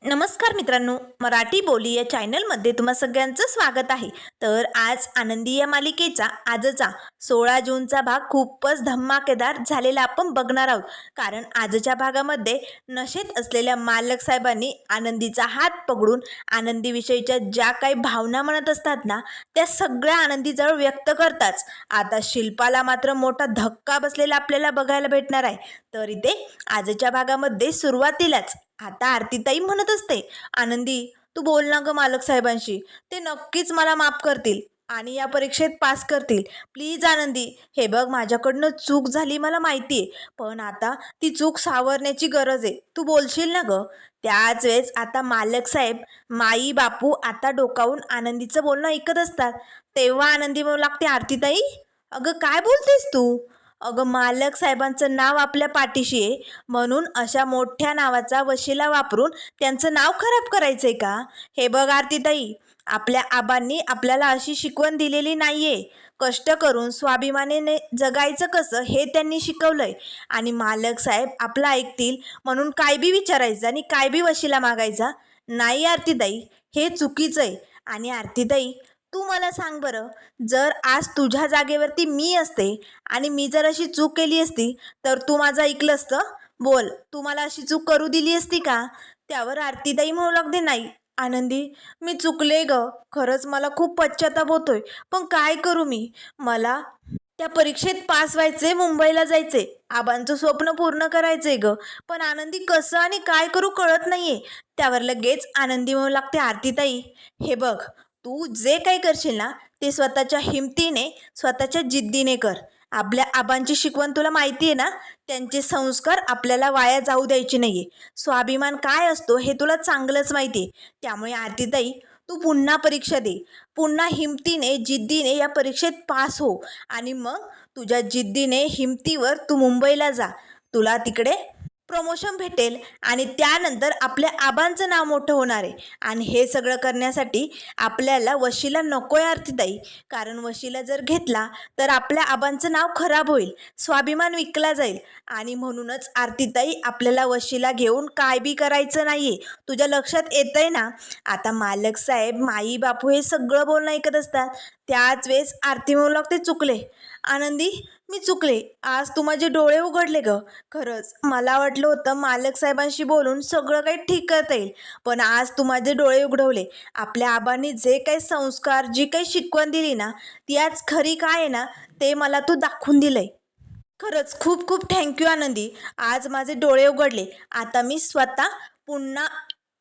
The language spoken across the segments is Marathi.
नमस्कार मित्रांनो, मराठी बोली या चॅनलमध्ये तुम्हा सगळ्यांचं स्वागत आहे. तर आज आनंदी या मालिकेचा आजचा 16 जूनचा भाग खूपच धमाकेदार झालेला आपण बघणार आहोत. कारण आजच्या भागामध्ये नशेत असलेल्या मालक साहेबांनी आनंदीचा हात पकडून आनंदीविषयीच्या ज्या काही भावना म्हणत असतात ना, त्या सगळ्या आनंदीजवळ व्यक्त करताच आता शिल्पाला मात्र मोठा धक्का बसलेला आपल्याला बघायला भेटणार आहे. तर इथे आजच्या भागामध्ये सुरुवातीलाच आता आरतीताई म्हणत असते, आनंदी तू बोल ना ग मालक साहेबांशी, ते नक्कीच मला माफ करतील आणि या परीक्षेत पास करतील. प्लीज आनंदी, हे बघ माझ्याकडनं चूक झाली मला माहिती आहे, पण आता ती चूक सावरण्याची गरज आहे. तू बोलशील ना ग. त्याच वेळेस आता मालक साहेब, माई बापू आता डोकावून आनंदीचं बोलणं ऐकत असतात. तेव्हा आनंदी म्हणू लागते, आरतीताई अगं काय बोलतेस तू? अगं मालक साहेबांचं नाव आपल्या पाठीशी आहे म्हणून अशा मोठ्या नावाचा वशिला वापरून त्यांचं नाव खराब करायचंय का? हे बघ आरतीताई, आपल्या आबांनी आपल्याला अशी शिकवण दिलेली नाहीये. कष्ट करून स्वाभिमानाने जगायचं कसं हे त्यांनी शिकवलंय. आणि मालक साहेब आपलं ऐकतील म्हणून काय बी विचारायचं आणि काय बी वशिला मागायचा नाही आरतीताई, हे चुकीचं आहे. आणि आरतीताई तू मला सांग बरं, जर आज तुझ्या जागेवरती मी असते आणि मी जर अशी चूक केली असती तर तू माझं ऐकलं असतं? बोल, तू मला अशी चूक करू दिली असती का? त्यावर आरतीताई म्हणू लागते, नाही आनंदी, मी चुकले ग, खरंच मला खूप पश्चाताप होतोय, पण काय करू मी? मला त्या परीक्षेत पास व्हायचे, मुंबईला जायचे, आबांचं स्वप्न पूर्ण करायचंय ग, पण आनंदी कसं आणि काय करू कळत नाहीये. त्यावर लगेच आनंदी म्हणू लागते, आरतीताई हे बघ, तू जे काही करशील ना ते स्वतःच्या हिमतीने, स्वतःच्या जिद्दीने कर. आपल्या आबांची शिकवण तुला माहिती आहे ना, त्यांचे संस्कार आपल्याला वाया जाऊ द्यायचे नाहीये. स्वाभिमान काय असतो हे तुला चांगलंच माहिती आहे. त्यामुळे आरतीताई तू पुन्हा परीक्षा दे, पुन्हा हिमतीने, जिद्दीने या परीक्षेत पास हो आणि मग तुझ्या जिद्दीने, हिमतीवर तू मुंबईला जा. तुला तिकडे प्रमोशन भेटेल आणि त्यानंतर आपल्या आबांचं नाव मोठं होणार आहे. आणि हे सगळं करण्यासाठी आपल्याला वशिला नको आहे आरतीताई, कारण वशिला जर घेतला तर आपल्या आबांचं नाव खराब होईल, स्वाभिमान विकला जाईल. आणि म्हणूनच आरतीताई आपल्याला वशिला घेऊन काय बी करायचं नाहीये. तुझ्या लक्षात येतंय ना? आता मालक साहेब, माई बापू हे सगळं बोलणं ऐकत असतात. त्याच वेळेस आरती म्हणू लागते, चुकले आनंदी, मी चुकले. आज तू माझे डोळे उघडले ग. खरंच मला वाटलं होतं मालक साहेबांशी बोलून सगळं काही ठीक करता येईल, पण आज तू माझे डोळे उघडवले. आपल्या आबांनी जे काही संस्कार, जी काही शिकवण दिली ना, ती आज खरी काय आहे ना ते मला तू दाखवून दिलंय. खरंच खूप खूप थँक्यू आनंदी, आज माझे डोळे उघडले. आता मी स्वतः पुन्हा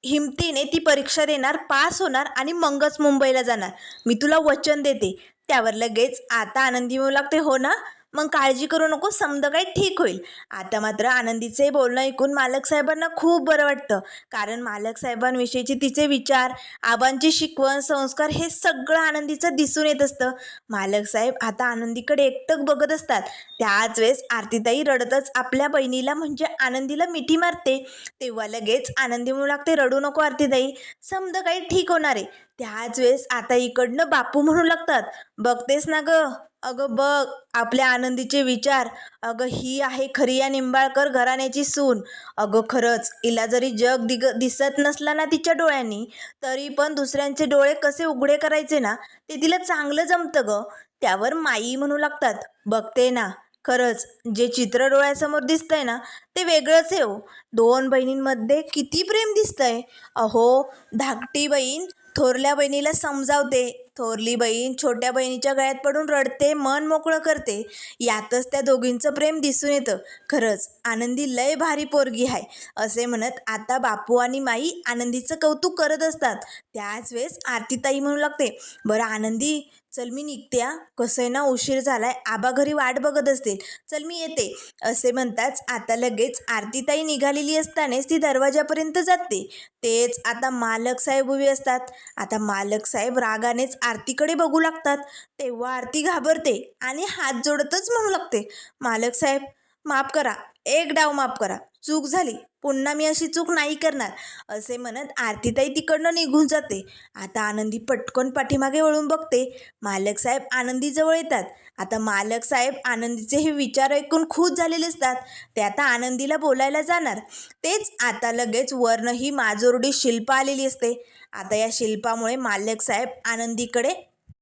हिमतीने ती परीक्षा देणार, पास होणार आणि मगच मुंबईला जाणार. मी तुला वचन देते. त्यावर लगेच आता आनंदी म्हणू लागते, हो ना, मग काळजी करू नको, समजा काही ठीक होईल. आता मात्र आनंदीचे बोलणं ऐकून मालक साहेबांना खूप बरं वाटतं, कारण मालक साहेबांविषयीचे तिचे विचार, आबांची शिकवण, संस्कार हे सगळं आनंदीचं दिसून येत असतं. मालक साहेब आता आनंदीकडे एकटक बघत असतात. त्याच वेळेस आरतीताई रडतच आपल्या बहिणीला म्हणजे आनंदीला मिठी मारते. तेव्हा लगेच आनंदी म्हणू लागते, रडू नको आरतीताई, समजा काही ठीक होणार आहे. त्याच वेळेस आता इकडनं बापू म्हणू लागतात, बघतेस ना ग, अगं बघ आपल्या आनंदीचे विचार, अगं ही आहे खरी या निंबाळकर घराण्याची सून. अगं खरंच हिला जरी जग दिसत नसला ना तिच्या डोळ्यांनी, तरी पण दुसऱ्यांचे डोळे कसे उघडे करायचे ना ते तिला चांगलं जमतं ग. त्यावर माई म्हणू लागतात, बघते ना, खरंच जे चित्र डोळ्यासमोर दिसतंय ना ते वेगळंच आहे हो. दोन बहिणींमध्ये किती प्रेम दिसतंय. अहो, धाकटी बहीण थोरल्या बहिणीला समजावते, थोरली बहीण छोट्या बहिणीच्या गळ्यात पडून रडते, मन मोकळं करते. यातच त्या दोघींचं प्रेम दिसून येतं. खरंच आनंदी लय भारी पोरगी आहे, असे म्हणत आता बापू आणि माई आनंदीचं कौतुक करत असतात. त्याच वेळेस आरतीताई म्हणू लागते, बरं आनंदी चल मी निघते, कसं आहे ना उशीर झालाय, आबा घरी वाट बघत असतील, चल मी येते. असे म्हणताच आता लगेच आरतीताई निघालेली असतानाच ती दरवाजापर्यंत जाते. तेच आता मालक साहेब उभे असतात. आता मालक साहेब रागानेच आरतीकडे बघू लागतात. तेव्हा आरती घाबरते आणि हात जोडतच म्हणू लागते, मालक साहेब माफ करा, एक डाव माफ करा, चूक झाली, पुन्हा मी अशी चूक नाही करणार असे म्हणत आरतीताई तिकडनं निघून जाते. आता आनंदी पटकन पाठीमागे वळून बघते. मालक साहेब आनंदीजवळ येतात. आता मालक साहेब आनंदीचे हे विचार ऐकून खुश झालेले असतात. ते आता आनंदीला बोलायला जाणार. तेच आता लगेच वरनं ही माजोरडी शिल्पा आलेली असते. आता या शिल्पामुळे मालक साहेब आनंदीकडे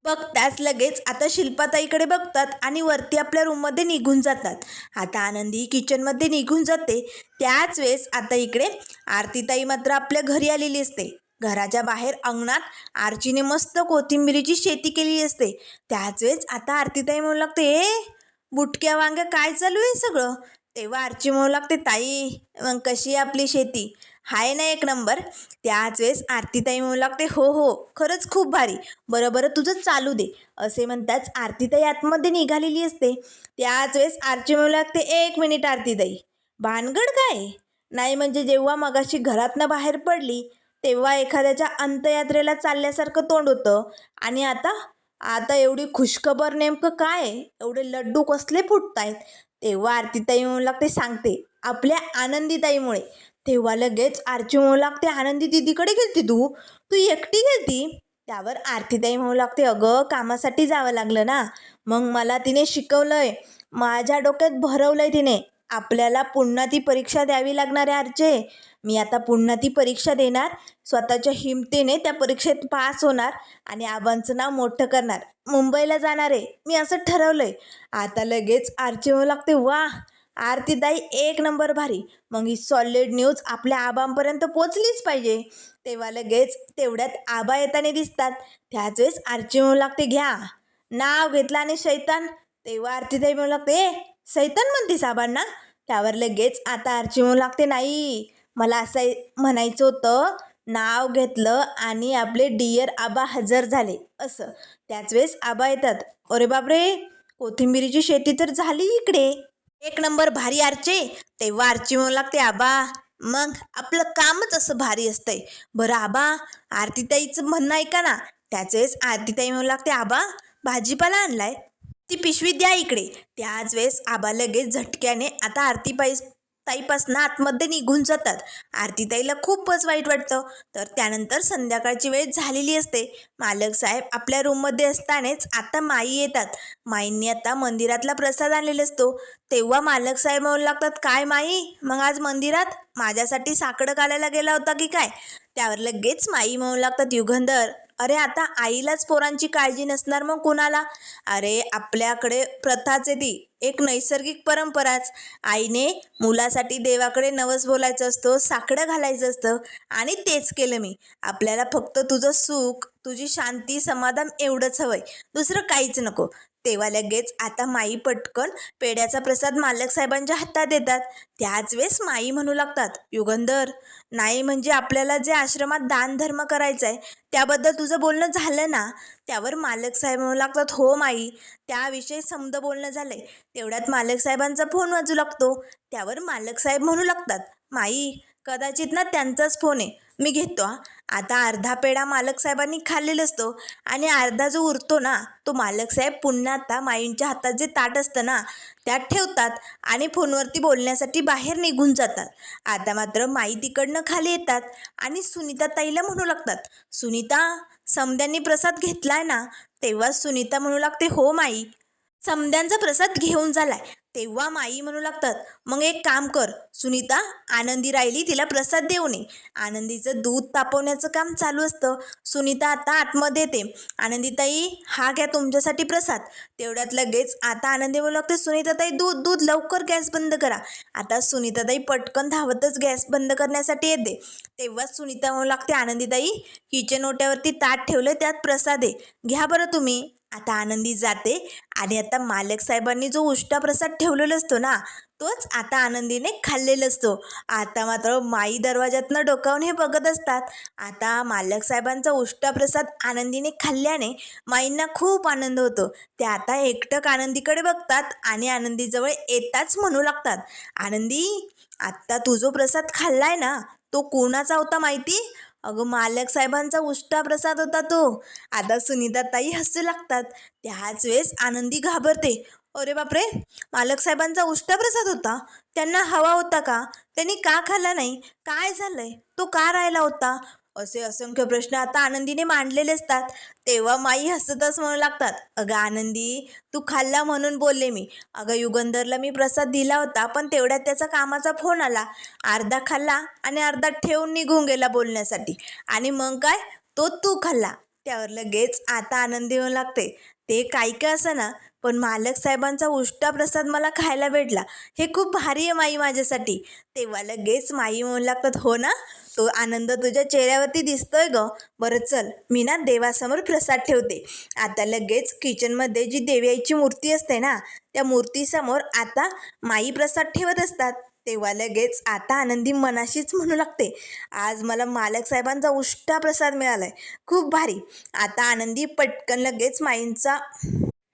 बघताच लगेच आता शिल्पाताईकडे बघतात आणि वरती आपल्या रूममध्ये निघून जातात. आता आनंदी किचनमध्ये निघून जाते. त्याच वेळेस आता इकडे आरतीताई मात्र आपल्या घरी आलेली असते. घराच्या बाहेर अंगणात आर्चीने मस्त कोथिंबिरीची शेती केलेली असते. त्याच वेळेस आता आरतीताई म्हणू लागते, बुटक्या वांग्या काय चालू आहे सगळं. तेव्हा आर्ची म्हणू लागते, ताई मग कशी आहे आपली शेती, हाय ना एक नंबर. त्याच वेळेस आरतीताई म्हणू लागते, हो हो खरंच खूप भारी, बरं बरं तुझं चालू दे असे म्हणताच आरतीताई आतमध्ये निघालेली असते. त्याच वेळेस आर्ची म्हणू लागते, एक मिनिट आरतीताई, भानगड काय नाही म्हणजे जेव्हा मगाशी घरातनं बाहेर पडली तेव्हा एखाद्याच्या अंत्ययात्रेला चालल्यासारखं तोंड होतं आणि आता आता एवढी खुशखबर नेमकं काय आहे, एवढे लड्डू कसले फुटतायत. तेव्हा आरतीताई म्हणू लागते, सांगते आपल्या आनंदीताईमुळे. तेव्हा लगेच आरची म्हणू लागते, आनंदी दिदीकडे गेलती तू एकटी गेलती. त्यावर आरतीताई म्हणू लागते, अगं कामासाठी जावं लागलं ना, मग मला तिने शिकवलंय, माझ्या डोक्यात भरवलंय तिने. आपल्याला पुन्हा ती परीक्षा द्यावी लागणार आहे आरचे. मी आता पुन्हा ती परीक्षा देणार, स्वतःच्या हिमतीने त्या परीक्षेत पास होणार आणि आबांचं नाव मोठं करणार, मुंबईला जाणार आहे मी असं ठरवलंय. आता लगेच आरची म्हणू लागते, वा आरतीताई एक नंबर भारी, मग ही सॉलिड न्यूज आपल्या आबांपर्यंत पोचलीच पाहिजे. तेव्हा लगेच तेवढ्यात आबा येताना दिसतात. त्याच वेळेस आरची म्हणू लागते, घ्या नाव घेतलं आणि शैतान. तेव्हा आरतीताई म्हणू लागते, शैतान म्हणतेस आबांना. त्यावर लगेच आता आरची म्हणू लागते, नाही मला असं म्हणायचं होतं, नाव घेतलं आणि आपले डिअर आबा हजर झाले असं. त्याच वेळेस आबा येतात, अरे बापरे कोथिंबिरीची शेती तर झाली इकडे, एक नंबर भारी आरचे. तेव्हा आरची म्हणू लागते, आबा मग आपलं कामच असं भारी असतंय. बरं आबा आरतीताईचं म्हणणं ऐका ना. त्याच वेळेस आरतीताई म्हणू लागते, आबा भाजीपाला आणलाय, ती पिशवी द्या इकडे. त्याच वेळेस आबा लगेच झटक्याने आता ताईपासनं आतमध्ये निघून जातात. आरतीताईला खूपच वाईट वाटतं. तर त्यानंतर संध्याकाळची वेळ झालेली असते. मालक साहेब आपल्या रूममध्ये असतानाच आता माई येतात. माईंनी आता मंदिरातला प्रसाद आणलेला असतो. तेव्हा मालक साहेब म्हणू लागतात, काय माई मग आज मंदिरात माझ्यासाठी साकडं घालायला गेला होता की काय. त्यावर लगेच माई म्हणू लागतात, युगंधर अरे आता आईलाच पोरांची काळजी नसणार मग कुणाला. अरे आपल्याकडे प्रथाच आहे ती, एक नैसर्गिक परंपराच. आईने मुलासाठी देवाकडे नवस बोलायचं असतं, साकडं घालायचं असतं आणि तेच केलं मी. आपल्याला फक्त तुझं सुख, तुझी शांती, समाधान एवढंच हवंय, दुसरं काहीच नको. तेव्हा लगेच आता माई पटकन पेढ्याचा प्रसाद मालक साहेबांच्या हातात देतात. त्याच वेळेस माई म्हणू लागतात, युगंधर नाही म्हणजे आपल्याला जे आश्रमात दान धर्म करायचा आहे त्याबद्दल तुझं बोलणं झालं ना. त्यावर मालक साहेब म्हणू लागतात, हो माई त्याविषयी समद बोलणं झालंय. तेवढ्यात मालक साहेबांचा फोन वाजू लागतो. त्यावर मालक साहेब म्हणू लागतात, माई कदाचित ना त्यांचाच फोन आहे, मी घेतो हा. आता अर्धा पेढा मालक साहेबांनी खाल्लेला असतो आणि अर्धा जो उरतो ना तो मालक साहेब पुन्हा आता माईंच्या हातात जे ताट असतं ना त्यात ठेवतात आणि फोनवरती बोलण्यासाठी बाहेर निघून जातात. आता मात्र माई तिकडनं खाली येतात आणि सुनीता ताईला म्हणू लागतात, सुनीता समद्यांनी प्रसाद घेतलाय ना. तेव्हा सुनीता म्हणू लागते, हो माई समद्यांचा प्रसाद घेऊन झालाय. तेव्हा माई म्हणू लागतात, मग एक काम कर सुनीता, आनंदी राहिली तिला प्रसाद देऊ नये. आनंदीचं दूध तापवण्याचं काम चालू असतं. सुनीता आता आतमध्ये येते, आनंदीताई हा घ्या तुमच्यासाठी प्रसाद. तेवढ्यात लगेच आता आनंदी म्हणू लागते, सुनीताताई दूध दूध लवकर गॅस बंद करा. आता सुनीताताई पटकन धावतच गॅस बंद करण्यासाठी येते. तेव्हा सुनीता म्हणू लागते, आनंदीताई किचन ओट्यावरती ताट ठेवलं त्यात प्रसाद आहे, घ्या बरं तुम्ही. आता आनंदी जाते आणि आता मालक साहेबांनी जो उष्टा प्रसाद ठेवलेला असतो ना तोच आता आनंदीने खाल्लेला असतो. आता मात्र माई दरवाजातनं डोकावून हे बघत असतात. आता मालक साहेबांचा उष्टा प्रसाद आनंदीने खाल्ल्याने माईंना खूप आनंद होतो. ते आता एकटक आनंदीकडे बघतात आणि आनंदीजवळ येताच म्हणू लागतात, आनंदी आत्ता तू जो प्रसाद खाल्लाय ना तो कोणाचा होता माहिती. अगं मालक साहेबांचा उष्टा प्रसाद होता तो. आता सुनीताताई हसू लागतात. त्याच वेळेस आनंदी घाबरते, अरे बापरे मालक साहेबांचा उष्टा प्रसाद होता, त्यांना हवा होता का. त्यांनी का खाल्ला नाही? काय झालंय? तो का राहिला होता? असे असंख्य प्रश्न आता आनंदीने मांडलेले असतात. तेव्हा माई हसतच म्हणू लागतात, अगं आनंदी, तू खाल्ला म्हणून बोलले मी. अगं युगंधरला मी प्रसाद दिला होता, पण तेवढ्यात त्याचा कामाचा फोन आला. अर्धा खाल्ला आणि अर्धा ठेवून निघून गेला बोलण्यासाठी. आणि मग काय, तो तू खाल्ला. त्यावर लगेच आता आनंदी होऊ लागते, ते काही का ना, पण मालक साहेबांचा उष्टा प्रसाद मला खायला भेटला, हे खूप भारी आहे माई माझ्यासाठी. तेव्हा लगेच माई म्हणू लागतात, हो ना, तो आनंद तुझ्या चेहऱ्यावरती दिसतोय ग. बरं चल, मी ना देवासमोर प्रसाद ठेवते. आता लगेच किचनमध्ये जी देवीची मूर्ती असते ना, त्या मूर्तीसमोर आता माई प्रसाद ठेवत असतात. तेव्हा लगेच आता आनंदी मनाशीच म्हणू लागते, आज मला मालक साहेबांचा उष्टा प्रसाद मिळालाय, खूप भारी. आता आनंदी पटकन लगेच माईंचा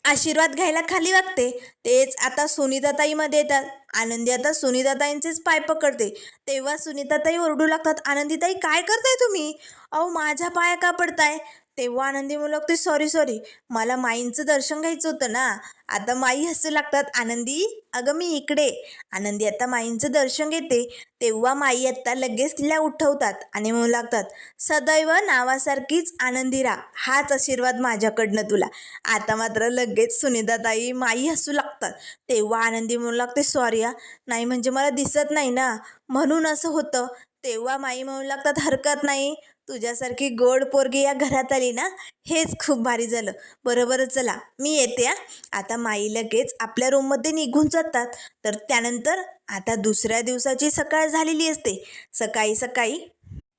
आशीर्वाद घ्यायला खाली वागते. तेच आता सुनीताताईमध्ये येतात. आनंदी आता सुनीताताईंचेच पाय पकडते. तेव्हा सुनीताताई ओरडू लागतात, आनंदीताई काय करताय तुम्ही? अहो माझ्या पाया का पडताय? तेव्हा आनंदी म्हणू लागते, सॉरी सॉरी, मला माईंचं दर्शन घ्यायचं होतं ना. आता माई हसू लागतात, आनंदी अगं मी इकडे. आनंदी आता माईंचं दर्शन घेते. तेव्हा माई आता लगेच तिला उठवतात आणि म्हणू लागतात, सदैव नावासारखीच आनंदी राहा, हाच आशीर्वाद माझ्याकडनं तुला. आता मात्र लगेच सुनीताताई माई हसू लागतात. तेव्हा आनंदी म्हणू लागते, सॉरी नाही म्हणजे मला दिसत नाही ना, म्हणून असं होतं. तेव्हा माई म्हणू लागतात, हरकत नाही, तुझ्यासारखी गोड पोरगी या घरात आली ना, हेच खूप भारी झालं. बरोबर चला मी येते आता माई लगेच आपल्या रूममध्ये निघून जातात. तर त्यानंतर आता दुसऱ्या दिवसाची सकाळ झालेली असते. सकाळी सकाळी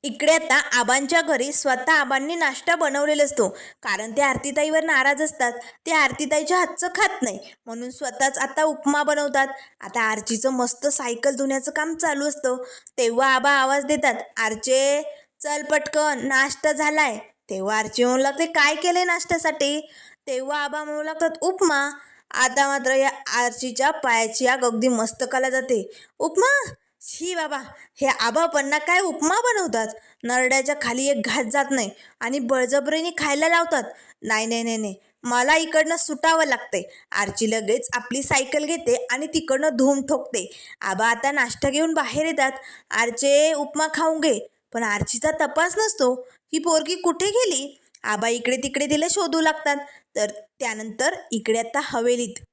इकडे आता आबांच्या घरी स्वतः आबांनी नाश्ता बनवलेला असतो, कारण ते आरतीताईवर नाराज असतात. ते आरतीताईच्या हातचं खात नाही, म्हणून स्वतःच आता उपमा बनवतात. आता आरचीचं मस्त सायकल धुण्याचं काम चालू असतं. तेव्हा आबा आवाज देतात, आरचे चल पटकन, नाश्ता झालाय. तेव्हा आरची म्हणू लागते, काय केलंय नाश्त्यासाठी? तेव्हा आबा म्हणू लागतात, उपमा. आता मात्र या आरचीच्या पायाची आग अगदी मस्त कला जाते. उपमा? शी बाबा, हे आबा पन्ना काय उपमा बनवतात? नरड्याच्या खाली एक घास जात नाही आणि बळजबरीने खायला लावतात. नाही नाही नाही नाही, मला इकडनं सुटावं लागतंय. आरची लगेच आपली सायकल घेते आणि तिकडनं धूम ठोकते. आबा आता नाश्ता घेऊन बाहेर येतात. आरचे उपमा खाऊन घे. पण आरचीचा तपास नसतो, ही पोरगी कुठे गेली? आबा इकडे तिकडे तिला शोधू लागतात. तर त्यानंतर इकडे आता हवेलीत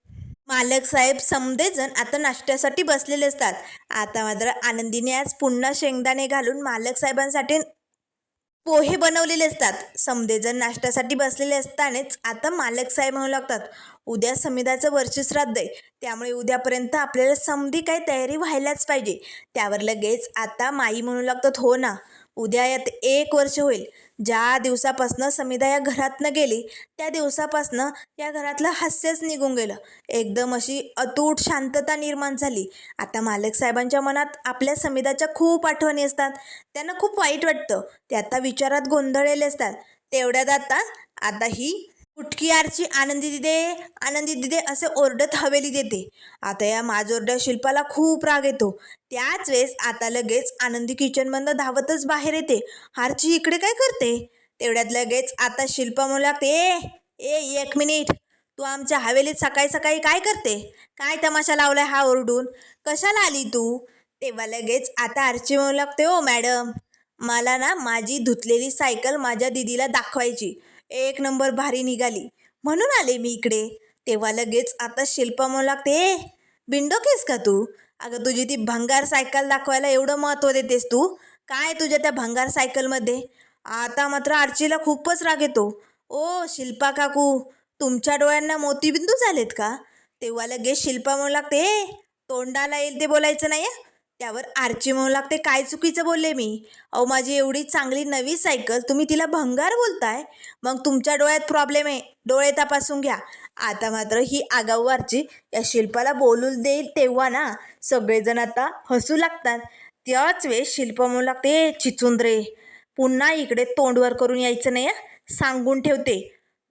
मालक साहेब समदेजण आता नाश्त्यासाठी बसलेले असतात. आता मात्र आनंदीने आज पुन्हा शेंगदाणे घालून मालक साहेबांसाठी पोहे बनवलेले असतात. समदेजण नाश्त्यासाठी बसलेले असतानाच आता मालक साहेब म्हणू लागतात, उद्या समिधाचं वर्षश्राद्ध आहे, त्यामुळे उद्यापर्यंत आपल्याला समधी काही तयारी व्हायलाच पाहिजे. त्यावर लगेच आता माई म्हणू लागतात, हो ना, उद्या यात 1 वर्ष होईल. ज्या दिवसापासनं समिधा या घरातनं गेली, त्या दिवसापासनं या घरातलं हास्यच निघून गेलं. एकदम अशी अतूट शांतता निर्माण झाली. आता मालक साहेबांच्या मनात आपल्या समिधाच्या खूप आठवणी असतात. त्यांना खूप वाईट वाटतं. ते आता विचारात गोंधळलेले असतात. तेवढ्यात आता आता ही फुटकी आरची आनंदी दिदे असे ओरडत हवेलीत येते. आता या माजोरड्या शिल्पाला खूप राग येतो. त्याच वेळेस आता लगेच आनंदी किचनमधनं धावतच बाहेर येते. आरची इकडे काय करते? तेवढ्यात लगेच आता शिल्पा म्हणू लागते, ए ए 1 मिनिट, तू आमच्या हवेलीत सकाळी सकाळी काय करते? काय तमाशा लावलाय हा ओरडून? कशाला आली तू? तेव्हा लगेच आता आरची म्हणू लागते, ओ मॅडम, मला ना माझी धुतलेली सायकल माझ्या दिदीला दाखवायची, 1 नंबर भारी निघाली, म्हणून आले मी इकडे. तेव्हा लगेच आता शिल्पा म्हणू लागते, बिंडोकेस का तू? अगं तुझी ती भंगार सायकल दाखवायला एवढं महत्त्व देतेस तू? काय तुझ्या त्या भंगार सायकलमध्ये? आता मात्र आरचीला खूपच राग येतो. ओ शिल्पा काकू, तुमच्या डोळ्यांना मोतीबिंदू झालेत का? तेव्हा लगेच शिल्पा म्हणू लागते, तोंडाला येईल ते बोलायचं नाही. त्यावर आरची म्हणू लागते, काय चुकीचं बोलले मी? अहो माझी एवढी चांगली नवी सायकल तुम्ही तिला भंगार बोलताय? मग तुमच्या डोळ्यात प्रॉब्लेम आहे, डोळे तपासून घ्या. आता मात्र ही आगाऊ आरची या शिल्पाला बोलू देईल तेव्हा ना सगळेजण आता हसू लागतात. त्याच वेळेस शिल्पा म्हणू लागते, चिचुंद्रे, पुन्हा इकडे तोंडवर करून यायचं नाही, सांगून ठेवते.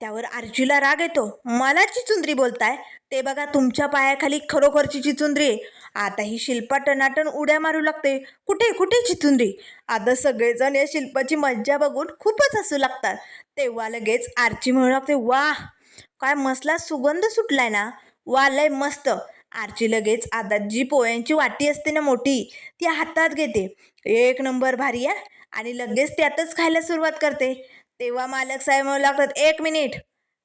त्यावर आरचीला राग येतो, मला चिचुंद्री बोलताय? ते बघा तुमच्या पायाखाली खरोखरची चिचुंद्री आहे. आता ही शिल्पा टनाटन उड्या मारू लागते, कुठे कुठे चिचुंद्री? आता सगळेजण या शिल्पाची मज्जा बघून खूपच हसू लागतात. तेव्हा लगेच आरची म्हणू लागते, वाह, काय मसला सुगंध सुटलाय ना, वा लय मस्त. आरची लगेच आता जी पोह्यांची वाटी असते ना मोठी, ती हातात घेते. एक नंबर भारी आहे. आणि लगेच त्यातच खायला सुरुवात करते. तेव्हा मालक साहेब म्हणू लागतात, 1 मिनिट,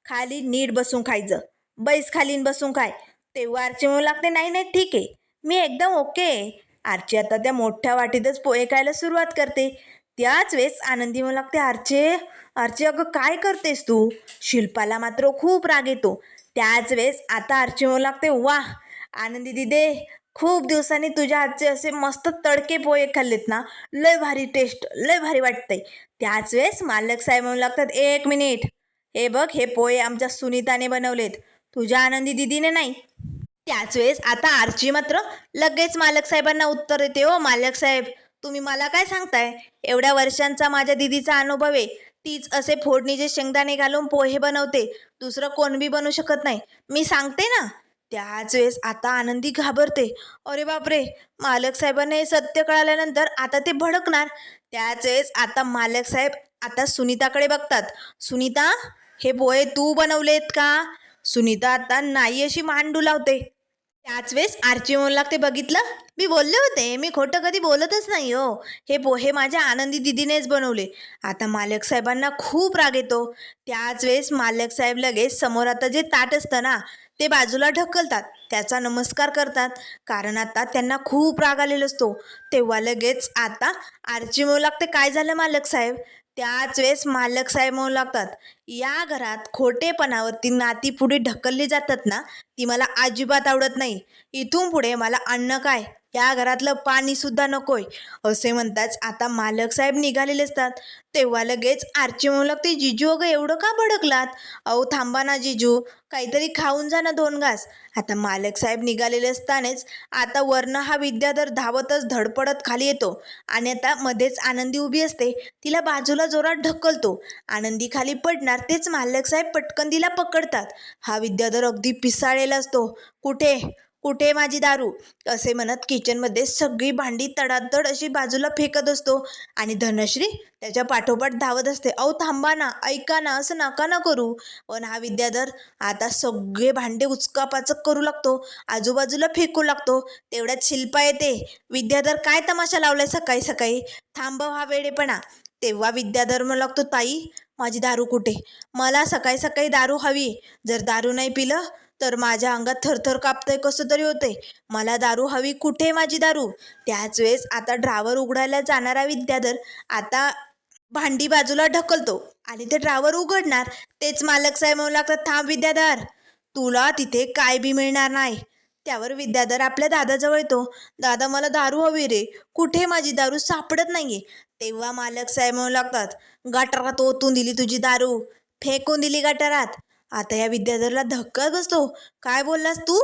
खाली नीट बसून खायचं, बैस खालीन बसून खाय. तेव्हा आरची म्हणू लागते, नाही नाही ठीक आहे, मी एकदम ओके आहे. आरची आता त्या मोठ्या वाटीतच पोहे खायला सुरुवात करते. त्याच वेळेस आनंदी म्हणू लागते, आरचे अगं काय करतेस तू? शिल्पाला मात्र खूप राग येतो. त्याच वेळेस आता आरची म्हणू लागते, वा आनंदी दिदे, खूप दिवसांनी तुझ्या हातचे असे मस्त तडके पोहे खाल्लेत ना, लय भारी टेस्ट, लय भारी वाटतंय. त्याच वेळेस मालक साहेब म्हणू लागतात, 1 मिनिट, हे बघ, हे पोहे आमच्या सुनीताने बनवलेत, तुझ्या आनंदी दिदीने नाही. त्याच वेळेस आता आरची मात्र लगेच मालक साहेबांना उत्तर देते, ओ मालक साहेब, तुम्ही मला काय सांगताय? एवढ्या वर्षांचा माझ्या दिदीचा अनुभव आहे. तीच असे फोडणीचे शेंगदाणे घालून पोहे बनवते, दुसरं कोण बी बनवू शकत नाही, मी सांगते ना. त्याच वेळेस आता आनंदी घाबरते. अरे बापरे, मालक साहेबांना हे सत्य कळाल्यानंतर आता ते भडकणार. त्याच वेळेस आता मालक साहेब आता सुनीताकडे बघतात. सुनीता, हे पोहे तू बनवलेत का? सुनीता आता नाही अशी मान डुलावते. त्याच वेळेस आरची म्हणू लागते, बघितलं, मी बोलले होते, मी खोटं कधी बोलतच नाही हो. हे पोहे माझ्या आनंदी दिदीनेच बनवले. आता मालक साहेबांना खूप राग येतो. त्याच वेळेस मालक साहेब लगेच समोर आता जे ताट असतं ना, ते बाजूला ढकलतात, त्याचा नमस्कार करतात, कारण आता त्यांना खूप राग आलेला असतो. तेव्हा लगेच आता आरची म्हणू लागते, काय झालं मालक साहेब? त्याच वेळेस मालक साहेब म्हणू लागतात, या घरात खोटेपणावरती नाती पुढे ढकलली जातात ना, ती मला अजिबात आवडत नाही. इथून पुढे मला अन्न काय, या घरातलं पाणी सुद्धा नकोय. असे म्हणताच आता मालक साहेब निघालेले असतात. तेव्हा लगेच आरची म्हणू लागते, जिजू अगं एवढं का भडकलात? अहो थांबा ना जिजू, काहीतरी खाऊन जा ना 2 घास. आता मालक साहेब निघालेले असतानाच आता वरनं हा विद्याधर धावतच धडपडत खाली येतो. आणि आता मध्येच आनंदी उभी असते, तिला बाजूला जोरात ढकलतो. आनंदी खाली पडणार तेच मालक साहेब पटकन तिला पकडतात. हा विद्याधर अगदी पिसाळलेला असतो. कुठे कुठे माझी दारू, असे म्हणत किचनमध्ये सगळी भांडी तडातड अशी बाजूला फेकत असतो. आणि धनश्री त्याच्या पाठोपाठ धावत असते. अहो थांबा ना, ऐका ना, असं नका ना करू. पण हा विद्याधर आता सगळे भांडे उचकापाचक करू लागतो, आजूबाजूला फेकू लागतो. तेवढ्यात शिल्पा येते. विद्याधर काय तमाशा लावलाय सकाळी सकाळी, थांबव हा वेडेपणा. तेव्हा विद्याधर म्हणू लागतो, ताई माझी दारू कुठे? मला सकाळी सकाळी दारू हवी. जर दारू नाही पिलं तर माझ्या अंगात थरथर कापतंय, कसं तरी होतंय. मला दारू हवी, कुठे माझी दारू? त्याच वेळेस आता ड्रावर उघडायला जाणारा विद्याधर आता भांडी बाजूला ढकलतो आणि ते ड्रावर उघडणार तेच मालक साहेब म्हणू लागतात, थांब विद्याधर, तुला तिथे काय बी मिळणार नाही. त्यावर विद्याधर आपल्या दादाजवळ येतो. दादा मला दारू हवी रे, कुठे माझी दारू, सापडत नाहीये. तेव्हा मालक साहेब म्हणू लागतात, गटारात ओतून दिली तुझी दारू, फेकून दिली गटारात. आता या विद्याधरला धक्का बसतो. काय बोललास तू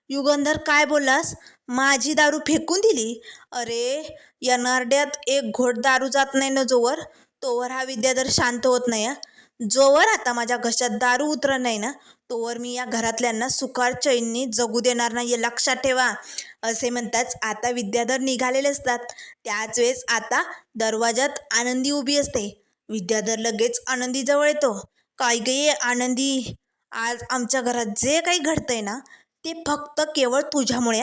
युगंधर, काय बोललास? माझी दारू फेकून दिली? अरे या नरड्यात एक घोट दारू जात नाही ना जोवर, तोवर हा विद्याधर शांत होत नाही. जोवर आता माझ्या घशात दारू उतरत नाही ना, तोवर मी या घरातल्यांना सुखार चैनी जगू देणार नाही, लक्षात ठेवा. असे म्हणताच आता विद्याधर निघालेले असतात. त्याच वेळेस आता दरवाजात आनंदी उभी असते. विद्याधर लगेच आनंदीजवळ येतो. काय गे आनंदी, आज आमच्या घरात जे काही घडतंय ना, ते फक्त केवळ तुझ्यामुळे.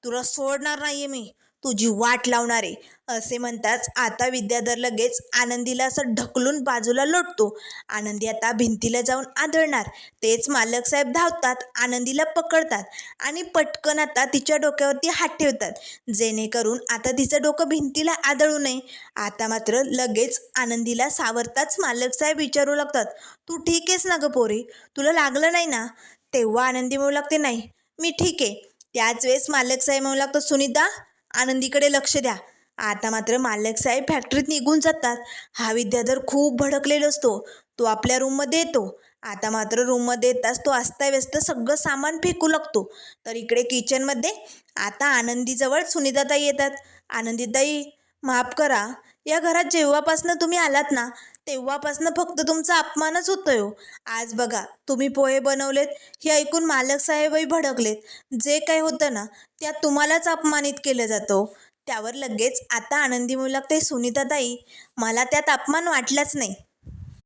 तुला सोडणार नाहीये मी, तुझी वाट लावणार आहे. असे म्हणताच आता विद्याधर लगेच आनंदीला असं ढकलून बाजूला लोटतो. आनंदी आता भिंतीला जाऊन आदळणार तेच मालक साहेब धावतात, आनंदीला पकडतात आणि पटकन आता तिच्या डोक्यावरती हात ठेवतात, जेणेकरून आता तिचं डोकं भिंतीला आदळू नये. आता मात्र लगेच आनंदीला सावरताच मालक साहेब विचारू लागतात, तू ठीक आहेस ना ग पोरी, तुला लागलं नाही ना? तेव्हा आनंदी म्हणू लागते, नाही मी ठीक आहे. त्याच वेळेस मालक साहेब म्हणू लागतो, सुनीता आनंदीकडे लक्ष द्या. आता मात्र मालक साहेब फॅक्टरीत निघून जातात. हा विद्याधर खूप भडकलेला असतो. तो आपल्या रूममध्ये येतो. आता मात्र रूममध्ये येताच तो अस्ताव्यस्त सगळं सामान फेकू लागतो. तर इकडे किचनमध्ये आता आनंदीजवळ सुनीताताई येतात. आनंदीताई माफ करा, या घरात जेव्हापासनं तुम्ही आलात ना, तेव्हापासनं फक्त तुमचा अपमानच होतोय हो. आज बघा तुम्ही पोहे बनवलेत हे ऐकून मालक साहेबही भडकलेत. जे काही होतं ना, त्यात तुम्हालाच अपमानित केलं जातं. त्यावर लगेच आता आनंदी म्हणू लागते, सुनीताताई मला त्यात अपमान वाटलाच नाही.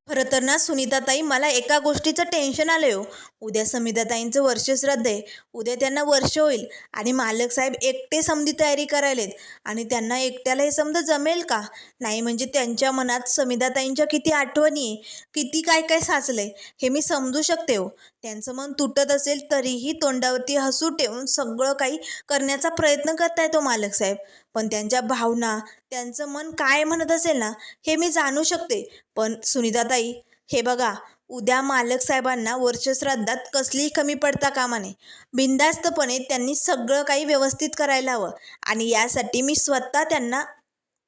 खरं तर ना सुनीताताई, मला एका गोष्टीचं टेन्शन आलंय हो. उद्या समिताताईंचं वर्षश्राद्ध आहे. उद्या त्यांना वर्ष होईल आणि मालक साहेब एकटे समधी तयारी करायलेत आणि त्यांना एकट्याला हे समजा जमेल का? नाही म्हणजे त्यांच्या मनात समिताताईंच्या किती आठवणी आहे, किती काय काय साचलंय हे मी समजू शकते हो. त्यांचं मन तुटत असेल तरीही तोंडावरती हसू ठेवून सगळं काही करण्याचा प्रयत्न करताय तो मालक साहेब. पण त्यांच्या भावना, त्यांचं मन काय म्हणत असेल ना, हे मी जाणू शकते. पण सुनीताताई, हे बघा, उद्या मालक साहेबांना वर्षश्राद्धात कसलीही कमी पडता कामा नये. बिनधास्तपणे त्यांनी सगळं काही व्यवस्थित करायला हवं आणि यासाठी मी स्वतः त्यांना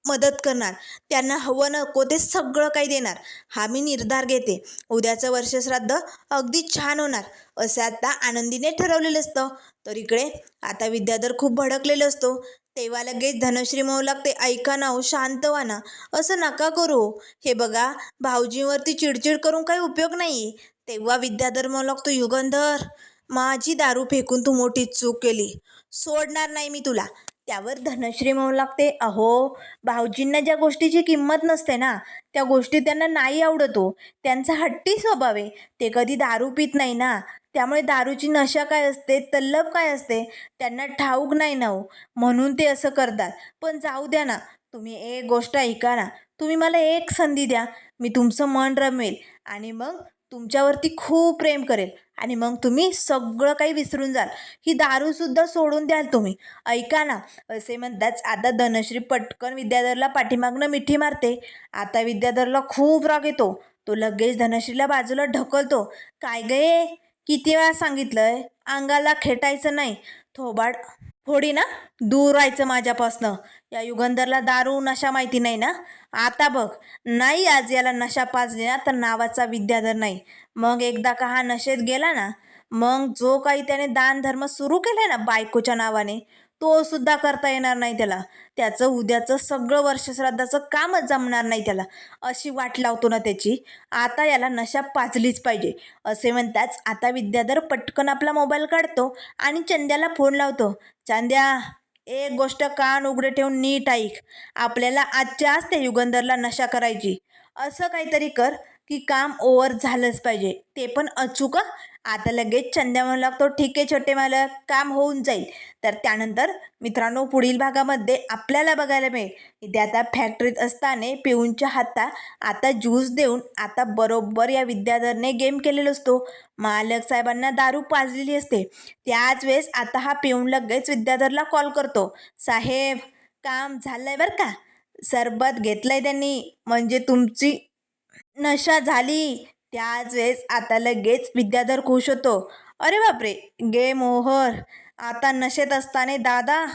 मदत करणार. त्यांना हवं नको ते सगळं काही देणार. हा मी निर्धार घेते. उद्याचं वर्षश्राद्ध अगदी छान होणार असं आता आनंदीने ठरवलेलं असतं. तर इकडे आता विद्याधर खूप भडकलेला असतो. तेव्हा लगेच धनश्री म्हणू लागते, ऐका ना हो, शांत व्हा ना, असं नका करू. हे बघा, भाऊजींवरती चिडचिड करून काही उपयोग नाही. तेव्हा विद्याधर म्हणू लागतो, युगंधर, माझी दारू फेकून तू मोठी चूक केली, सोडणार नाही मी तुला. त्यावर धनश्री म्हणू लागते, अहो, भाऊजींना ज्या गोष्टीची किंमत नसते ना, त्या गोष्टी त्यांना नाही आवडत हो. त्यांचा हट्टी स्वभाव आहे. ते कधी दारू पित नाही ना, त्यामुळे दारूची नशा काय असते, तल्लफ काय असते, त्यांना ठाऊक नाही ना हो, म्हणून ते असं करतात. पण जाऊ द्या ना, तुम्ही एक गोष्ट ऐका ना, तुम्ही मला एक संधी द्या, मी तुमचं मन रमवेल आणि मग तुमच्यावरती खूप प्रेम करेल आणि मग तुम्ही सगळं काही विसरून जाल. ही दारूसुद्धा सोडून द्याल तुम्ही. ऐका ना, असे म्हणताच आता धनश्री पटकन विद्याधरला पाठीमागनं मिठी मारते. आता विद्याधरला खूप राग येतो. तो लगेच धनश्रीला बाजूला ढकलतो. काय गे, किती वेळा सांगितलंय, अंगाला खेटायचं नाही, थोबाड थोडी ना दूर राहायचं माझ्यापासनं. या युगंधरला दारू नशा माहिती नाही ना. आता बघ, नाही आज याला नशा पाजली ना तर नावाचा विद्याधर नाही. मग एकदा का हा नशेत गेला ना, मग जो काही त्याने दान धर्म सुरू केलाय ना बायकोच्या नावाने, तो सुद्धा करता येणार नाही त्याला. त्याचं उद्याचं सगळं वर्षश्राद्धाचं कामच जमणार नाही त्याला. अशी वाट लावतो ना त्याची. आता याला नशा पाजलीच पाहिजे. असे म्हणताच आता विद्याधर पटकन आपला मोबाईल काढतो आणि चंद्याला फोन लावतो. चांद्या, एक गोष्ट कान उघडे ठेवून नीट ऐक. आपल्याला आजच्या आज त्या युगंधरला नशा करायची. असं काहीतरी कर की काम ओव्हर झालंच पाहिजे, ते पण अचूक हं. आता लगेच चंद्या म्हणू लागतो, ठीक आहे छोटे मालक, काम होऊन जाईल. तर त्यानंतर मित्रांनो, पुढील भागामध्ये आपल्याला बघायला मिळेल की ते आता फॅक्टरीत असताना पिऊनच्या हातात आता ज्यूस देऊन आता बरोबर या विद्याधरने गेम केलेला असतो. मालक साहेबांना दारू पाजलेली असते. त्याच वेळेस आता हा पिऊन लगेच विद्याधरला कॉल करतो, साहेब, काम झालंय बरं का, सरबत घेतलंय त्यांनी, म्हणजे तुमची नशा झाली. त्याच वेळेस आता लगेच विद्याधर खुश होतो. अरे बापरे, गेम ओव्हर. आता नशेत असताना दादा,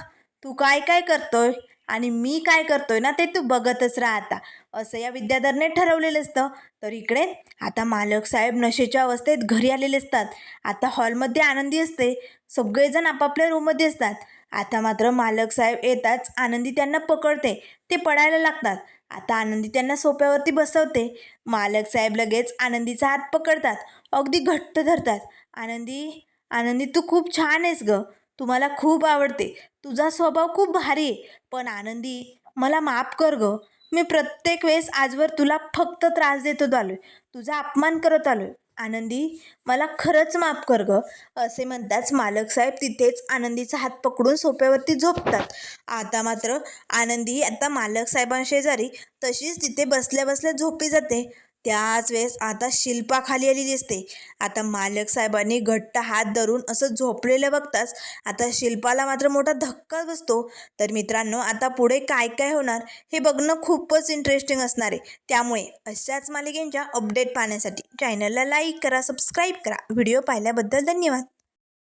तू काय काय करतोय आणि मी काय करतोय ना ते तू बघतच राहा आता, असं या विद्याधरने ठरवलेलं असतं. तर इकडे आता मालक साहेब नशेच्या अवस्थेत घरी आलेले असतात. आता हॉलमध्ये आनंदी असते. सगळेजण आपापल्या रूममध्ये असतात. आता मात्र मालक साहेब येताच आनंदी त्यांना पकडते. ते पडायला लागतात. आता आनंदी त्यांना सोफ्यावरती बसवते. मालक साहेब लगेच आनंदीचा हात पकडतात, अगदी घट्ट धरतात. आनंदी, आनंदी, तू खूप छान आहेस ग, तू मला खूप आवडते, तुझा स्वभाव खूप भारी आहे. पण आनंदी, मला माफ कर ग, मी प्रत्येक वेळेस आजवर तुला फक्त त्रास देत आलोय, तुझा अपमान करत आलोय. आनंदी, मला खरंच माफ कर ग. असे म्हणताच मालक साहेब तिथेच आनंदीचा हात पकडून सोफ्यावरती झोपतात. आता मात्र आनंदी आता मालक साहेबांशेजारी तशीच तिथे बसल्या बसल्या झोपी जाते. त्याच वेळेस आता शिल्पा खाली आली दिसते. आता मालक साहेबांनी घट्ट हात धरून असं झोपलेलं बघताच आता शिल्पाला मात्र मोठा धक्का बसतो. तर मित्रांनो, आता पुढे काय काय होणार हे बघणं खूपच इंटरेस्टिंग असणार आहे. त्यामुळे अशाच मालिकेंच्या अपडेट पाहण्यासाठी चॅनलला लाईक करा, सबस्क्राईब करा. व्हिडिओ पाहिल्याबद्दल धन्यवाद.